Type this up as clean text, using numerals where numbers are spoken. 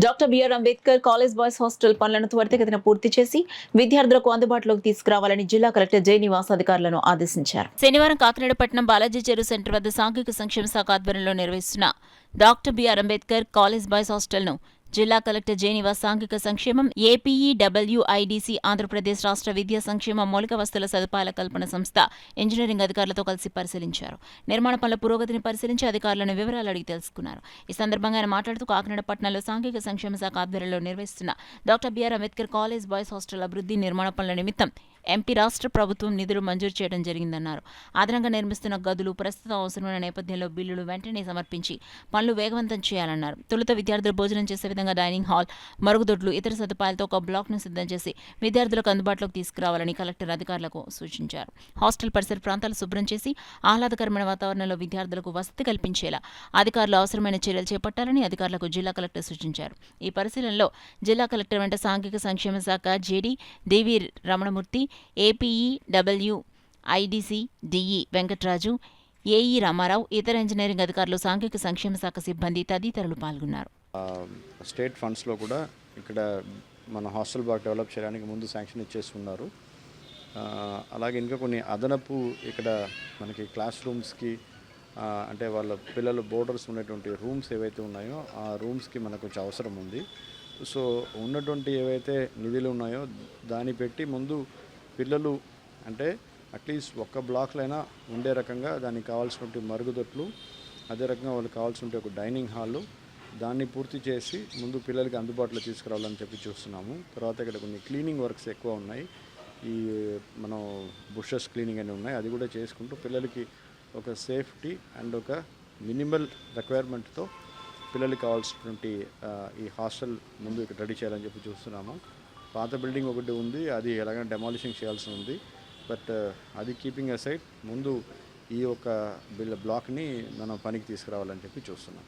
Doctor BR Ambedkar college boys hostel పనులను త్వరితగతిన పూర్తి చేసి విద్యార్థులకు అందుబాటులోకి తీసుకురావాలని జిల్లా కలెక్టర్ జె నివాస్ అధికారులను ఆదేశించారు. శనివారం కాకినాడ పట్టణం బాలాజీ చెరువు సెంటర్ వద్ద సాంఘిక సంక్షేమ శాఖ ఆధ్వర్యంలో నిర్వహిస్తున్న doctor BR Ambedkar college boys హాస్టల్ను జిల్లా కలెక్టర్ జె నివాస్ సాంఘిక సంక్షేమం, ఏపీఈడబ్ల్యూఐడిసి ఆంధ్రప్రదేశ్ రాష్ట్ర విద్యా సంక్షేమ మౌలిక వసతుల సదుపాయాల కల్పన సంస్థ ఇంజనీరింగ్ అధికారులతో కలిసి పరిశీలించారు. నిర్మాణ పనుల పురోగతిని పరిశీలించి అధికారులను వివరాలు అడిగి తెలుసుకున్నారు. ఈ సందర్భంగా ఆయన మాట్లాడుతూ కాకినాడ పట్టణంలో సాంఘిక సంక్షేమ శాఖ ఆధ్వర్యంలో నిర్వహిస్తున్న doctor BR Ambedkar college boys hostel అభివృద్ధి నిర్మాణ పనుల నిమిత్తం ఎంపీ రాష్ట్ర ప్రభుత్వం నిధులు మంజూరు చేయడం జరిగిందన్నారు. అదనంగా నిర్మిస్తున్న గదులు ప్రస్తుతం అవసరమైన నేపథ్యంలో బిల్లులు వెంటనే సమర్పించి పనులు వేగవంతం చేయాలన్నారు. తొలుత విద్యార్థులు భోజనం చేసే విధంగా డైనింగ్ హాల్, మరుగుదొడ్లు, ఇతర సదుపాయాలతో ఒక బ్లాక్ను సిద్ధం చేసి విద్యార్థులకు అందుబాటులోకి తీసుకురావాలని కలెక్టర్ అధికారులకు సూచించారు. హాస్టల్ పరిసర ప్రాంతాలు శుభ్రం చేసి ఆహ్లాదకరమైన వాతావరణంలో విద్యార్థులకు వసతి కల్పించేలా అధికారులు అవసరమైన చర్యలు చేపట్టాలని అధికారులకు జిల్లా కలెక్టర్ సూచించారు. ఈ పరిశీలనలో జిల్లా కలెక్టర్ వెంట సాంఘిక సంక్షేమ శాఖ జేడీ దేవి రమణమూర్తి, ఏపీఈడబ్ల్యూఐడిసి డిఈ వెంకట్రాజు, ఏఈ రామారావు, ఇతర ఇంజనీరింగ్ అధికారులు, సాంఘిక సంక్షేమ శాఖ సిబ్బంది తదితరులు పాల్గొన్నారు. స్టేట్ ఫండ్స్లో కూడా ఇక్కడ మన హాస్టల్ బాగా డెవలప్ చేయడానికి ముందు శాంక్షన్ ఇచ్చేస్తున్నారు. అలాగే ఇంకా కొన్ని అదనపు ఇక్కడ మనకి క్లాస్ రూమ్స్కి అంటే వాళ్ళ పిల్లలు బోర్డర్స్ ఉన్నటువంటి రూమ్స్ ఏవైతే ఉన్నాయో ఆ రూమ్స్కి మనకు కొంచెం అవసరం ఉంది. సో ఉన్నటువంటి ఏవైతే నిధులు ఉన్నాయో దాన్ని పెట్టి ముందు పిల్లలు అంటే అట్లీస్ట్ ఒక్క బ్లాక్లో అయినా ఉండే రకంగా దానికి కావాల్సినటువంటి మరుగుదొడ్లు, అదే రకంగా వాళ్ళకి కావాల్సినటువంటి ఒక డైనింగ్ హాలు, దాన్ని పూర్తి చేసి ముందు పిల్లలకి అందుబాటులో తీసుకురావాలని చెప్పి చూస్తున్నాము. తర్వాత ఇక్కడ కొన్ని క్లీనింగ్ వర్క్స్ ఎక్కువ ఉన్నాయి. ఈ మనం బుషెస్ క్లీనింగ్ అని ఉన్నాయి, అది కూడా చేసుకుంటూ పిల్లలకి ఒక సేఫ్టీ అండ్ ఒక మినిమల్ రిక్వైర్మెంట్తో పిల్లలకి కావాల్సినటువంటి ఈ హాస్టల్ ముందు ఇక్కడ రెడీ చేయాలని చెప్పి చూస్తున్నాము. పాత బిల్డింగ్ ఒకటి ఉంది, అది ఎలాగైనా డెమాలిషింగ్ చేయాల్సి ఉంది. బట్ అది కీపింగ్ అసైడ్ ముందు ఈ యొక్క బ్లాక్ని మనం పనికి తీసుకురావాలని చెప్పి చూస్తున్నాం.